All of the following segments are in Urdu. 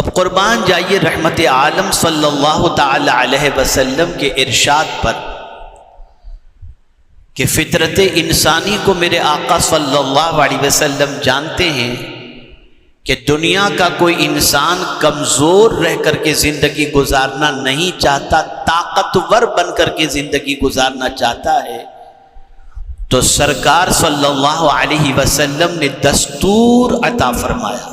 اب قربان جائیے رحمت عالم صلی اللہ تعالی علیہ وسلم کے ارشاد پر کہ فطرت انسانی کو میرے آقا صلی اللہ علیہ وسلم جانتے ہیں کہ دنیا کا کوئی انسان کمزور رہ کر کے زندگی گزارنا نہیں چاہتا، طاقتور بن کر کے زندگی گزارنا چاہتا ہے۔ تو سرکار صلی اللہ علیہ وسلم نے دستور عطا فرمایا،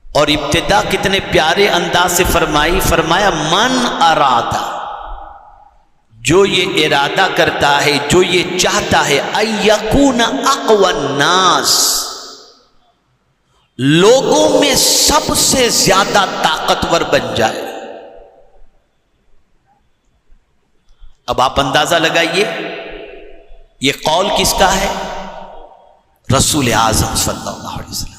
اور ابتدا کتنے پیارے انداز سے فرمایا من ارادہ، جو یہ ارادہ کرتا ہے، جو یہ چاہتا ہے، ان یکون اقوی الناس، لوگوں میں سب سے زیادہ طاقتور بن جائے۔ اب آپ اندازہ لگائیے یہ قول کس کا ہے؟ رسول اعظم صلی اللہ علیہ وسلم۔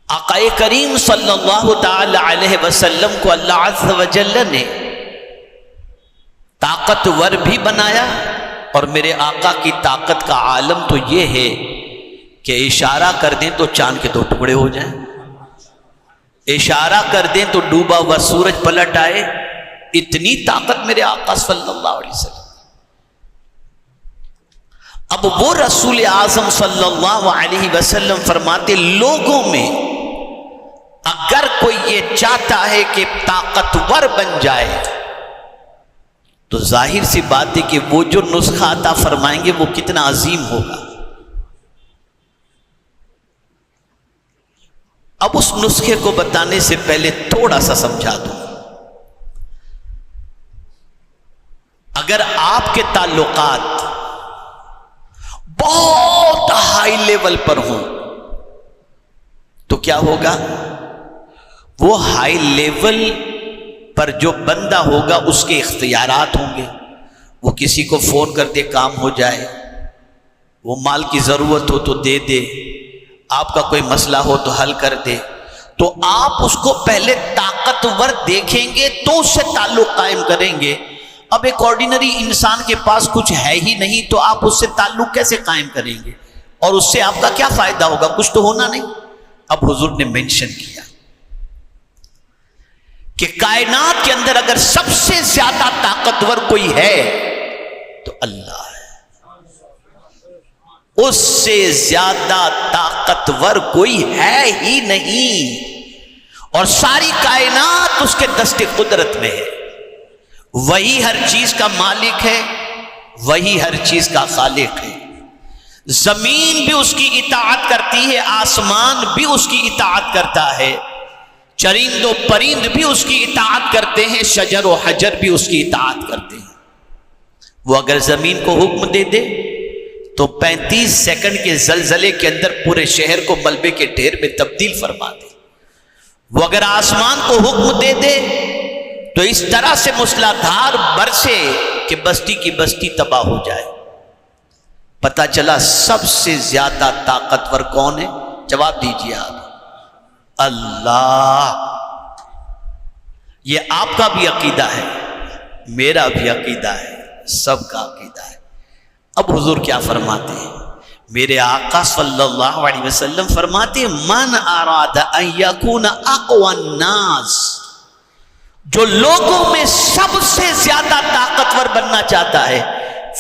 آقا کریم صلی اللہ تعالی علیہ وسلم کو اللہ عز و جل نے طاقتور بھی بنایا، اور میرے آقا کی طاقت کا عالم تو یہ ہے کہ اشارہ کر دیں تو چاند کے 2 ٹکڑے ہو جائیں، اشارہ کر دیں تو ڈوبا ہوا سورج پلٹ آئے، اتنی طاقت میرے آقا صلی اللہ علیہ وسلم۔ اب وہ رسول اعظم صلی اللہ علیہ وسلم فرماتے لوگوں میں اگر کوئی یہ چاہتا ہے کہ طاقتور بن جائے تو ظاہر سی بات ہے کہ وہ جو نسخہ عطا فرمائیں گے وہ کتنا عظیم ہوگا۔ اب اس نسخے کو بتانے سے پہلے تھوڑا سا سمجھا دوں۔ اگر آپ کے تعلقات بہت ہائی لیول پر ہوں تو کیا ہوگا؟ وہ ہائی لیول پر جو بندہ ہوگا اس کے اختیارات ہوں گے، وہ کسی کو فون کر دے کام ہو جائے، وہ مال کی ضرورت ہو تو دے دے، آپ کا کوئی مسئلہ ہو تو حل کر دے۔ تو آپ اس کو پہلے طاقتور دیکھیں گے تو اس سے تعلق قائم کریں گے۔ اب ایک آرڈینری انسان کے پاس کچھ ہے ہی نہیں تو آپ اس سے تعلق کیسے قائم کریں گے؟ اور اس سے آپ کا کیا فائدہ ہوگا؟ کچھ تو ہونا نہیں۔ اب حضور نے مینشن کیا کہ کائنات کے اندر اگر سب سے زیادہ طاقتور کوئی ہے تو اللہ ہے، اس سے زیادہ طاقتور کوئی ہے ہی نہیں، اور ساری کائنات اس کے دست قدرت میں ہے۔ وہی ہر چیز کا مالک ہے، وہی ہر چیز کا خالق ہے۔ زمین بھی اس کی اطاعت کرتی ہے، آسمان بھی اس کی اطاعت کرتا ہے، چرند و پرند بھی اس کی اطاعت کرتے ہیں، شجر و حجر بھی اس کی اطاعت کرتے ہیں۔ وہ اگر زمین کو حکم دے دے تو 35 سیکنڈ کے زلزلے کے اندر پورے شہر کو ملبے کے ڈھیر میں تبدیل فرما دے۔ وہ اگر آسمان کو حکم دے دے تو اس طرح سے موسلادھار برسے کہ بستی کی بستی تباہ ہو جائے۔ پتہ چلا سب سے زیادہ طاقتور کون ہے؟ جواب دیجیے آپ۔ اللہ۔ یہ آپ کا بھی عقیدہ ہے، میرا بھی عقیدہ ہے، سب کا عقیدہ ہے۔ اب حضور کیا فرماتے ہیں؟ میرے آقا صلی اللہ علیہ وسلم فرماتے ہیں من اراد ان یکون اقوی الناس، جو لوگوں میں سب سے زیادہ طاقتور بننا چاہتا ہے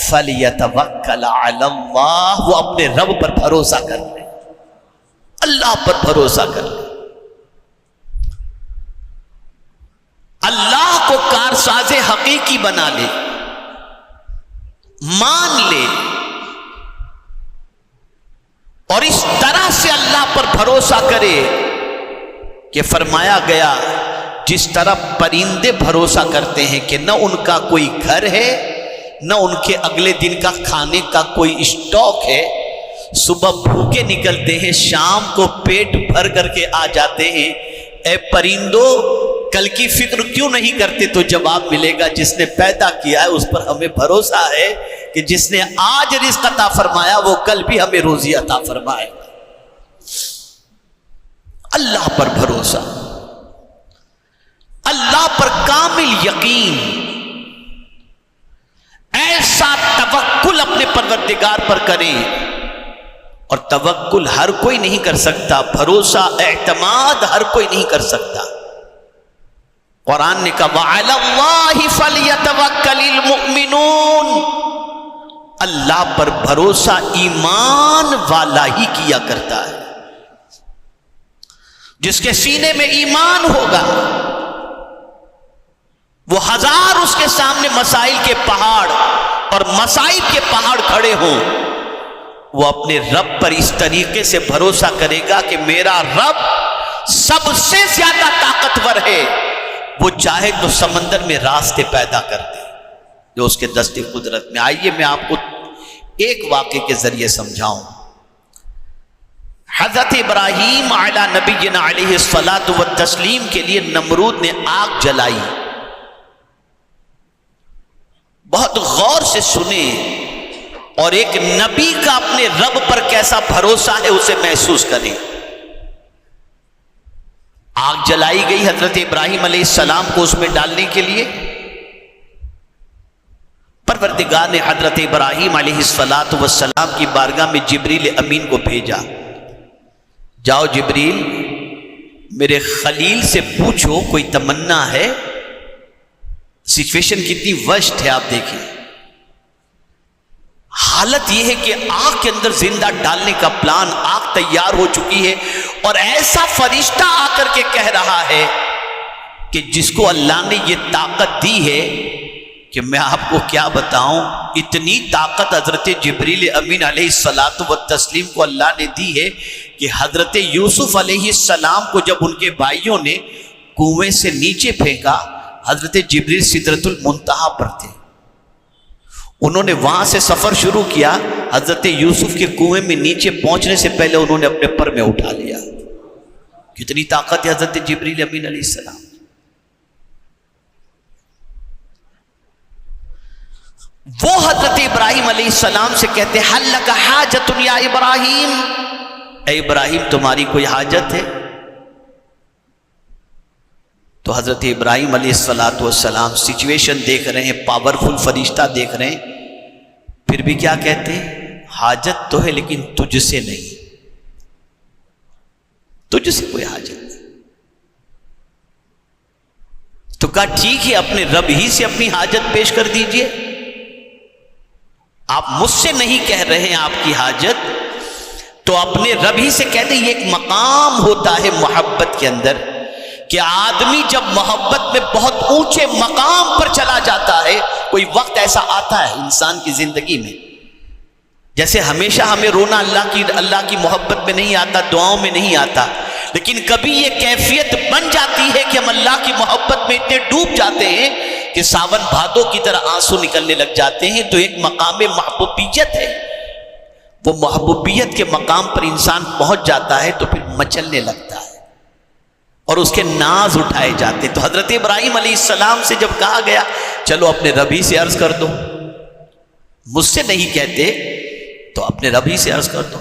فلیتوکل علی اللہ، وہ اپنے رب پر بھروسہ کر لے، اللہ پر بھروسہ کر لے، اللہ کو کارساز حقیقی بنا لے، مان لے، اور اس طرح سے اللہ پر بھروسہ کرے کہ فرمایا گیا جس طرح پرندے بھروسہ کرتے ہیں کہ نہ ان کا کوئی گھر ہے، نہ ان کے اگلے دن کا کھانے کا کوئی اسٹاک ہے، صبح بھوکے نکلتے ہیں، شام کو پیٹ بھر کر کے آ جاتے ہیں۔ اے پرندوں، کل کی فکر کیوں نہیں کرتے؟ تو جواب ملے گا جس نے پیدا کیا ہے اس پر ہمیں بھروسہ ہے کہ جس نے آج رزق عطا فرمایا وہ کل بھی ہمیں روزی عطا فرمائے گا۔ اللہ پر بھروسہ، اللہ پر کامل یقین، ایسا توکل اپنے پروردگار پر کریں، اور توکل ہر کوئی نہیں کر سکتا، بھروسہ اعتماد ہر کوئی نہیں کر سکتا۔ قرآن نے کہا وَعَلَى اللَّهِ فَلْيَتَوَكَّلِ الْمُؤْمِنُونَ، اللہ پر بھروسہ ایمان والا ہی کیا کرتا ہے۔ جس کے سینے میں ایمان ہوگا، وہ ہزار اس کے سامنے مسائل کے پہاڑ اور مصائب کے پہاڑ کھڑے ہوں، وہ اپنے رب پر اس طریقے سے بھروسہ کرے گا کہ میرا رب سب سے زیادہ طاقتور ہے، وہ چاہے تو سمندر میں راستے پیدا کر دے جو اس کے دست قدرت میں۔ آئیے میں آپ کو ایک واقعے کے ذریعے سمجھاؤں۔ حضرت ابراہیم علی نبینا علیہ الصلاۃ والتسلیم کے لیے نمرود نے آگ جلائی۔ بہت غور سے سنیں اور ایک نبی کا اپنے رب پر کیسا بھروسہ ہے اسے محسوس کریں۔ آگ جلائی گئی حضرت ابراہیم علیہ السلام کو اس میں ڈالنے کے لیے۔ پروردگار نے حضرت ابراہیم علیہ السلام کی بارگاہ میں جبریل امین کو بھیجا، جاؤ جبریل میرے خلیل سے پوچھو کوئی تمنا ہے۔ سچویشن کتنی ورسٹ ہے آپ دیکھیں، حالت یہ ہے کہ آگ کے اندر زندہ ڈالنے کا پلان، آگ تیار ہو چکی ہے اور ایسا فرشتہ آ کر کے کہہ رہا ہے کہ جس کو اللہ نے یہ طاقت دی ہے کہ میں آپ کو کیا بتاؤں، اتنی طاقت حضرت جبریل امین علیہ الصلاۃ والتسلیم کو اللہ نے دی ہے کہ حضرت یوسف علیہ السلام کو جب ان کے بھائیوں نے کنویں سے نیچے پھینکا، حضرت جبریل سدرۃ المنتہا پر تھے، انہوں نے وہاں سے سفر شروع کیا، حضرت یوسف کے کنویں میں نیچے پہنچنے سے پہلے انہوں نے اپنے پر میں اٹھا لیا۔ کتنی طاقت ہے حضرت جبریل امین علیہ السلام۔ وہ حضرت ابراہیم علیہ السلام سے کہتے ہیں حل لک حاجۃ یا ابراہیم، اے ابراہیم تمہاری کوئی حاجت ہے؟ تو حضرت ابراہیم علیہ السلام سچویشن دیکھ رہے ہیں، پاورفل فرشتہ دیکھ رہے ہیں، پھر بھی کیا کہتے ہیں؟ حاجت تو ہے لیکن تجھ سے نہیں، تجھ سے کوئی حاجت نہیں۔ تو کہا ٹھیک ہے اپنے رب ہی سے اپنی حاجت پیش کر دیجئے، آپ مجھ سے نہیں کہہ رہے ہیں آپ کی حاجت، تو اپنے رب ہی سے کہتے ہیں۔ یہ ایک مقام ہوتا ہے محبت کے اندر کہ آدمی جب محبت میں بہت اونچے مقام پر چلا جاتا ہے، کوئی وقت ایسا آتا ہے انسان کی زندگی میں، جیسے ہمیشہ ہمیں رونا اللہ کی محبت میں نہیں آتا، دعاؤں میں نہیں آتا، لیکن کبھی یہ کیفیت بن جاتی ہے کہ ہم اللہ کی محبت میں اتنے ڈوب جاتے ہیں کہ ساون بھادو کی طرح آنسو نکلنے لگ جاتے ہیں۔ تو ایک مقام محبوبیت ہے، وہ محبوبیت کے مقام پر انسان پہنچ جاتا ہے تو پھر مچلنے لگتا ہے اور اس کے ناز اٹھائے جاتے۔ تو حضرت ابراہیم علیہ السلام سے جب کہا گیا چلو اپنے ربی سے عرض کر دو، مجھ سے نہیں کہتے تو اپنے ربی سے عرض کر دو،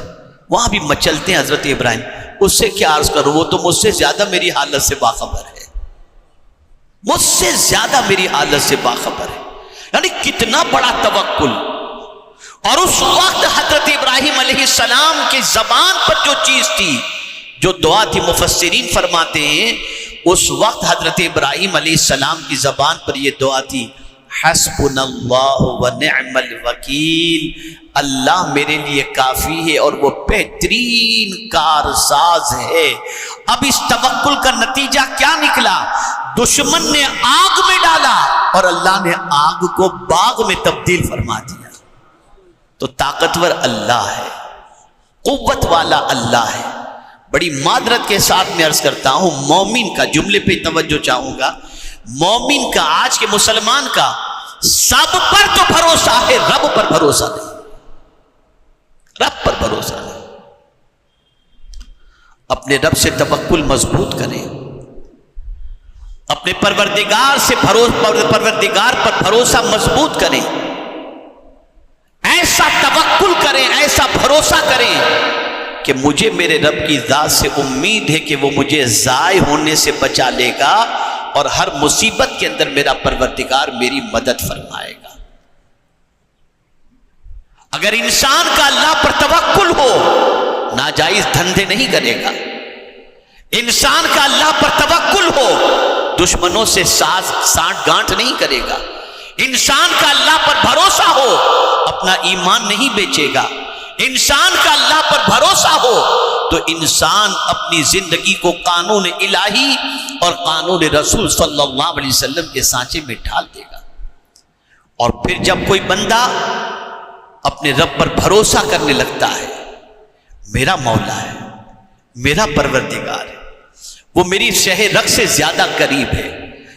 وہاں بھی مچلتے ہیں حضرت ابراہیم، اس سے کیا عرض کرو، وہ تو مجھ سے زیادہ میری حالت سے باخبر ہے، مجھ سے زیادہ میری حالت سے باخبر ہے۔ یعنی کتنا بڑا توکل۔ اور اس وقت حضرت ابراہیم علیہ السلام کی زبان پر جو چیز تھی، جو دعا تھی، مفسرین فرماتے ہیں اس وقت حضرت ابراہیم علیہ السلام کی زبان پر یہ دعا تھی حسبنا اللہ ونعم الوکیل، اللہ میرے لیے کافی ہے اور وہ بہترین کارساز ہے۔ اب اس توکل کا نتیجہ کیا نکلا؟ دشمن نے آگ میں ڈالا اور اللہ نے آگ کو باغ میں تبدیل فرما دیا۔ تو طاقتور اللہ ہے، قوت والا اللہ ہے۔ بڑی معذرت کے ساتھ میں عرض کرتا ہوں، مومن کا جملے پہ توجہ چاہوں گا، مومن کا، آج کے مسلمان کا سب پر تو بھروسہ ہے، رب پر بھروسہ نہیں، رب پر بھروسہ نہیں۔ اپنے رب سے توکل مضبوط کریں، اپنے پروردگار سے پروردگار پر بھروسہ مضبوط کریں، ایسا توکل کریں، ایسا بھروسہ کریں کہ مجھے میرے رب کی ذات سے امید ہے کہ وہ مجھے ضائع ہونے سے بچا لے گا اور ہر مصیبت کے اندر میرا پروردگار میری مدد فرمائے گا۔ اگر انسان کا اللہ پر توکل ہو ناجائز دھندے نہیں کرے گا، انسان کا اللہ پر توکل ہو، دشمنوں سے سانٹ گانٹ نہیں کرے گا، انسان کا اللہ پر بھروسہ ہو، اپنا ایمان نہیں بیچے گا، انسان کا اللہ پر بھروسہ ہو تو انسان اپنی زندگی کو قانون الہی اور قانون رسول صلی اللہ علیہ وسلم کے سانچے میں ڈھال دے گا۔ اور پھر جب کوئی بندہ اپنے رب پر بھروسہ کرنے لگتا ہے، میرا مولا ہے، میرا پروردگار ہے، وہ میری شہ رگ سے زیادہ قریب ہے،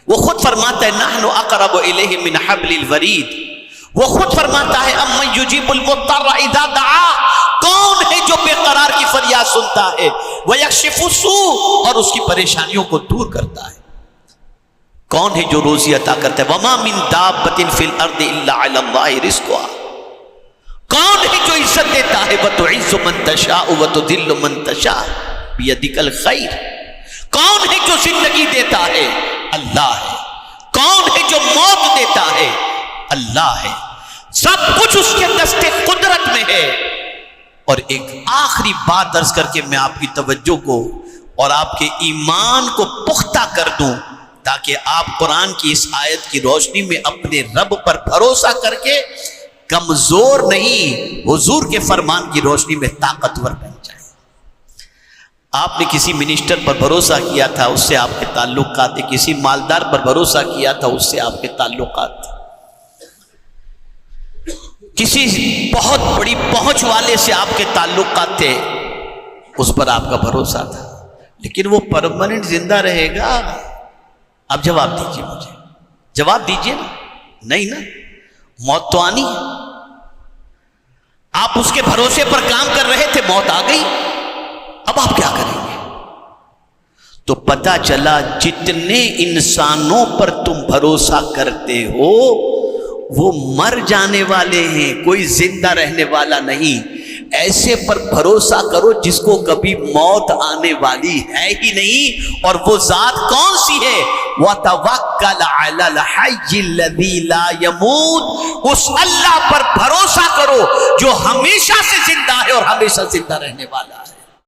وہ خود فرماتا ہے نحن اقرب الیہ من حبل الورید، وہ خود فرماتا ہے امن یجیب المضطر اذا دعا، کون ہے جو بے قرار کی فریاد سنتا ہے، ویکشف السوء، اور اس کی پریشانیوں کو دور کرتا ہے، کون ہے جو روزی عطا کرتا ہے، وما من دابۃ فی الارض الا علی اللہ رزقها، کون ہے جو عزت دیتا ہے، وتعز من تشاء وتذل من تشاء بیدک الخیر، کون ہے جو زندگی دیتا ہے، اللہ ہے، کون ہے جو موت دیتا ہے، اللہ ہے، سب کچھ اس کے دست قدرت میں ہے۔ اور ایک آخری بات عرض کر کے میں آپ کی توجہ کو اور آپ کے ایمان کو پختہ کر دوں، تاکہ آپ قرآن کی اس آیت کی روشنی میں اپنے رب پر بھروسہ کر کے کمزور نہیں، حضور کے فرمان کی روشنی میں طاقتور بن جائیں۔ آپ نے کسی منسٹر پر بھروسہ کیا تھا، اس سے آپ کے تعلقات تھے، کسی مالدار پر بھروسہ کیا تھا، اس سے آپ کے تعلقات تھے، کسی بہت بڑی پہنچ والے سے آپ کے تعلقات تھے، اس پر آپ کا بھروسہ تھا، لیکن وہ پرماننٹ زندہ رہے گا؟ اب جواب دیجئے، مجھے جواب دیجئے نا، نہیں نا، موت تو آنی ہے، آپ اس کے بھروسے پر کام کر رہے تھے، موت آ گئی، اب آپ کیا کریں گے؟ تو پتہ چلا جتنے انسانوں پر تم بھروسہ کرتے ہو وہ مر جانے والے ہیں، کوئی زندہ رہنے والا نہیں۔ ایسے پر بھروسہ کرو جس کو کبھی موت آنے والی ہے ہی نہیں، اور وہ ذات کون سی ہے؟ وَتَوَكَّلْ عَلَى الْحَيِّ الَّذِي لَا يَمُوتُ، اس اللہ پر بھروسہ کرو جو ہمیشہ سے زندہ ہے اور ہمیشہ زندہ رہنے والا ہے۔